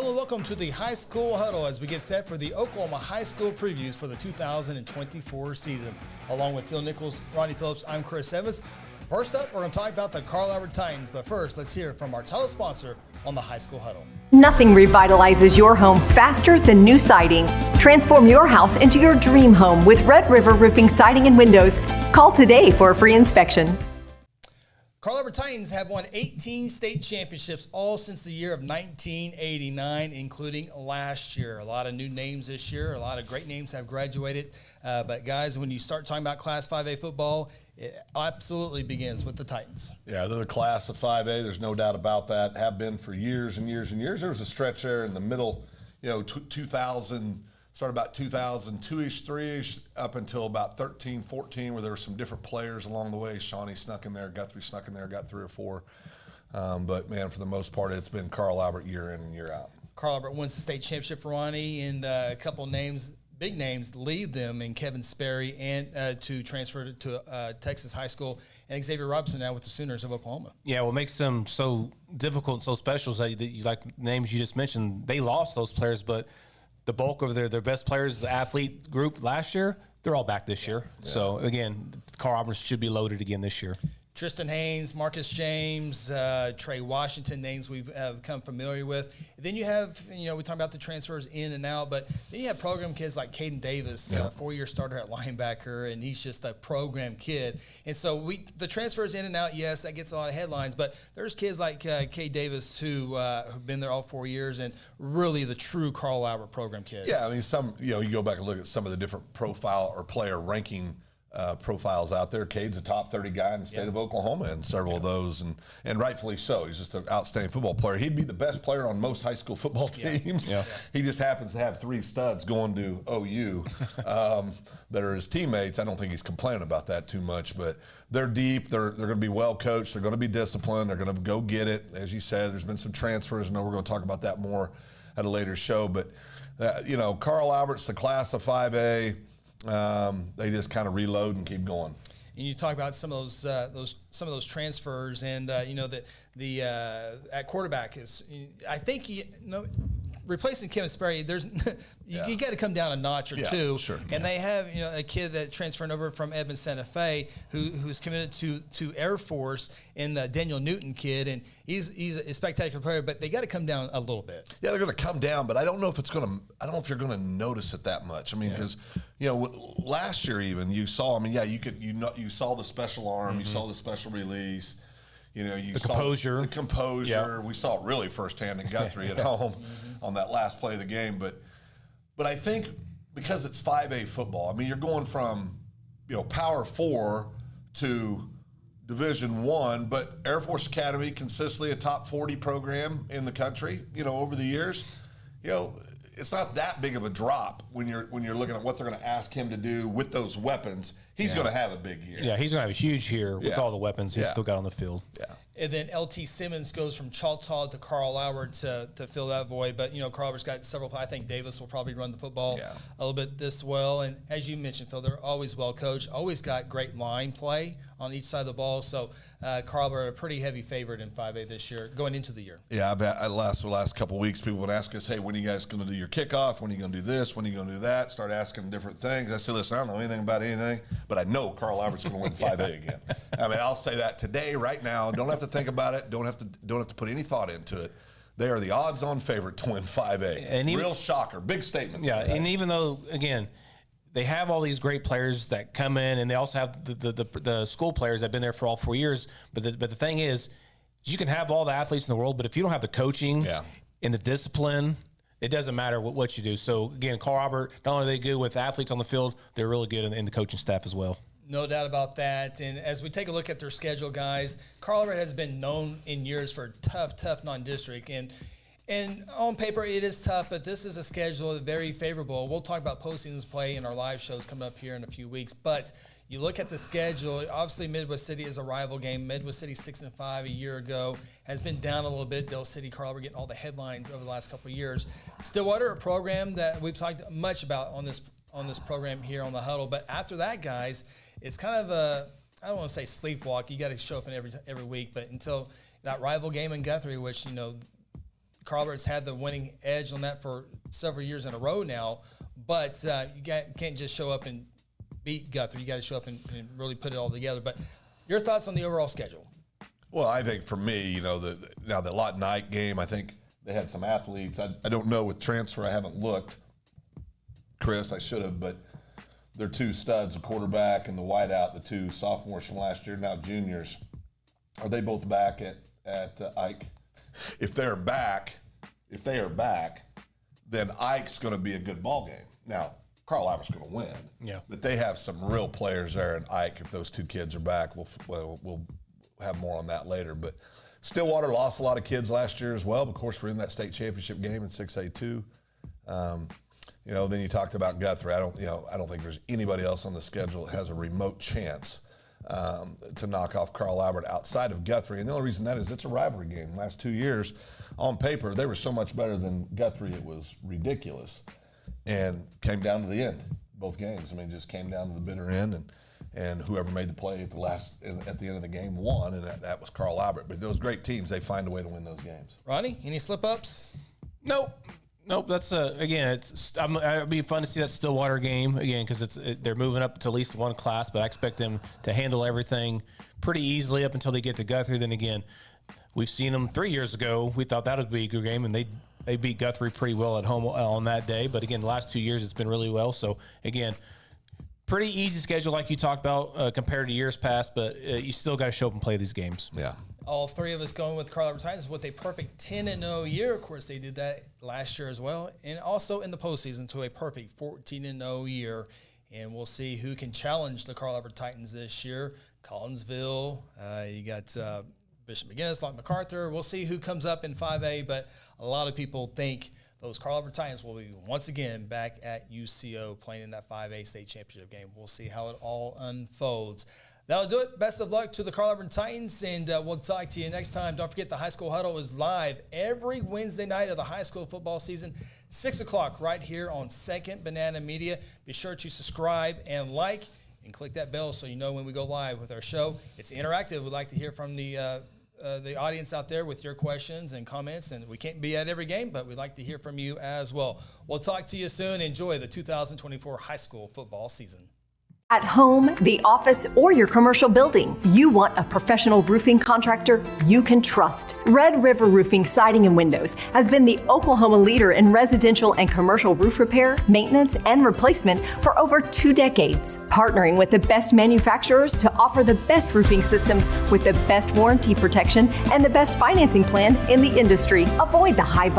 Hello, welcome to the High School Huddle as we get set for the Oklahoma High School previews for the 2024 season. Along with Phil Nichols, Ronnie Phillips, I'm Chris Evans. First up, we're going to talk about the Carl Albert Titans, but first, let's hear from our title sponsor on the High School Huddle. Nothing revitalizes your home faster than new siding. Transform your house into your dream home with Red River Roofing Siding and Windows. Call today for a free inspection. Carl Albert Titans have won 18 state championships all since the year of 1989, including last year. A lot of new names this year. A lot of great names have graduated. But, guys, when you start talking about Class 5A football, it absolutely begins with the Titans. Yeah, they're the class of 5A. There's no doubt about that. Have been for years and years and years. There was a stretch there in the middle, 2000, started about 2002-ish, 3-ish, up until about 13, 14, where there were some different players along the way. Shawnee snuck in there, Guthrie snuck in there, got 3 or 4. But, man, for the most part, it's been Carl Albert year in and year out. Carl Albert wins the state championship, Ronnie, and a couple names, big names, lead them in Kevin Sperry and to transfer to Texas High School, and Xavier Robinson now with the Sooners of Oklahoma. Yeah, what makes them so difficult and so special is that you like names you just mentioned. They lost those players, but the bulk of their best players, the athlete group last year, they're all back this year. Yeah. So, again, Carl Albert should be loaded again this year. Tristan Haynes, Marcus James, Trey Washington, names we've become familiar with. Then you have, we talk about the transfers in and out, but then you have program kids like Caden Davis, 4-year starter at linebacker, and he's just a program kid. And so the transfers in and out, yes, that gets a lot of headlines, but there's kids like Cade Davis who have been there all 4 years and really the true Carl Albert program kid. Yeah, I mean, you go back and look at some of the different profile or player ranking profiles out there. Cade's a top 30 guy in the state of Oklahoma, and several of those, and rightfully so. He's just an outstanding football player. He'd be the best player on most high school football teams. Yeah. He just happens to have 3 studs going to OU that are his teammates. I don't think he's complaining about that too much, but they're deep. They're going to be well coached. They're going to be disciplined. They're going to go get it. As you said, there's been some transfers. I know we're going to talk about that more at a later show, but Carl Albert's the class of 5A. They just kind of reload and keep going. And you talk about some of those transfers, and the at quarterback is, I think replacing Kevin Sperry, there's you got to come down a notch or two. Sure. And they have a kid that transferred over from Edmond Santa Fe who's committed to Air Force, and the Daniel Newton kid, and he's a spectacular player, but they got to come down a little bit. Yeah, they're going to come down, but I don't know if you're going to notice it that much. I mean, because last year even you saw. I mean, you saw the special arm, you saw the special release. You saw composure. The composure. Yeah. We saw it really firsthand in Guthrie at home on that last play of the game. But I think because it's 5A football, I mean, you're going from Power 4 to Division I, but Air Force Academy consistently a top 40 program in the country. Over the years, it's not that big of a drop when you're looking at what they're going to ask him to do with those weapons. He's going to have a big year. Yeah, he's going to have a huge year with all the weapons he's still got on the field. Yeah. And then L.T. Simmons goes from Choctaw to Carl Albert to fill that void. But, Carl Albert's got several. I think Davis will probably run the football a little bit this well. And as you mentioned, Phil, they're always well coached, always got great line play on each side of the ball. So Carl Albert a pretty heavy favorite in 5A this year, going into the year. Yeah, the last couple of weeks, people would ask us, hey, when are you guys going to do your kickoff? When are you going to do this? When are you going to do that? Start asking different things. I said, listen, I don't know anything about anything, but I know Carl Albert's going to win 5A again. I mean, I'll say that today, right now. Don't have to think about it. Don't have to put any thought into it. They are the odds-on favorite to win 5A. And real shocker. Big statement. Yeah, and even though, again, they have all these great players that come in, and they also have the school players that have been there for all 4 years. But the thing is, you can have all the athletes in the world, but if you don't have the coaching and the discipline, it doesn't matter what you do. So, again, Carl Albert, not only are they good with athletes on the field, they're really good in the coaching staff as well. No doubt about that. And as we take a look at their schedule, guys, Carl Albert has been known in years for tough non-district. And on paper, it is tough, but this is a schedule that's very favorable. We'll talk about postseason play in our live shows coming up here in a few weeks. But you look at the schedule, obviously Midwest City is a rival game. Midwest City 6-5 a year ago, has been down a little bit. Dale City, Carl Albert getting all the headlines over the last couple of years. Stillwater, a program that we've talked much about on this program here on the Huddle. But after that, guys, it's kind of I don't want to say sleepwalk. You got to show up in every week, but until that rival game in Guthrie, which Carl Albert's had the winning edge on that for several years in a row now. But can't just show up and beat Guthrie. You got to show up and really put it all together. But your thoughts on the overall schedule? Well, I think for me, now the Lawton Ike game, I think they had some athletes. I don't know with transfer. I haven't looked, Chris. I should have, but they're two studs, the quarterback and the wideout, the two sophomores from last year, now juniors. Are they both back at Ike? If they are back, then Ike's going to be a good ball game. Now, Carl Albert's going to win. Yeah. But they have some real players there in Ike. If those two kids are back, we'll have more on that later. But Stillwater lost a lot of kids last year as well. Of course, we're in that state championship game in 6A2. Then you talked about Guthrie. I don't think there's anybody else on the schedule that has a remote chance to knock off Carl Albert outside of Guthrie. And the only reason that is it's a rivalry game. The last 2 years, on paper, they were so much better than Guthrie, it was ridiculous. And came down to the end, both games. I mean, just came down to the bitter end, and whoever made the play at the end of the game won, and that was Carl Albert. But those great teams, they find a way to win those games. Ronnie, any slip-ups? Nope. That's again. It'd be fun to see that Stillwater game again because they're moving up to at least one class, but I expect them to handle everything pretty easily up until they get to Guthrie. Then again, we've seen them 3 years ago. We thought that would be a good game, and they beat Guthrie pretty well at home on that day. But again, the last 2 years it's been really well. So again, pretty easy schedule like you talked about compared to years past, but you still got to show up and play these games. Yeah. All three of us going with Carl Albert Titans with a perfect 10-0 year. Of course, they did that last year as well. And also in the postseason to a perfect 14-0 year. And we'll see who can challenge the Carl Albert Titans this year. Collinsville, you got Bishop McGinnis, Locke MacArthur. We'll see who comes up in 5A, but a lot of people think those Carl Albert Titans will be once again back at UCO playing in that 5A state championship game. We'll see how it all unfolds. That'll do it. Best of luck to the Carl Albert Titans, and we'll talk to you next time. Don't forget the High School Huddle is live every Wednesday night of the high school football season, 6 o'clock right here on Second Banana Media. Be sure to subscribe and like and click that bell so you know when we go live with our show. It's interactive. We'd like to hear from the audience out there with your questions and comments, and we can't be at every game, but we'd like to hear from you as well. We'll talk to you soon. Enjoy the 2024 high school football season. At home, the office, or your commercial building, you want a professional roofing contractor you can trust. Red River Roofing Siding and Windows has been the Oklahoma leader in residential and commercial roof repair, maintenance, and replacement for over 2 decades. Partnering with the best manufacturers to offer the best roofing systems with the best warranty protection and the best financing plan in the industry. Avoid the high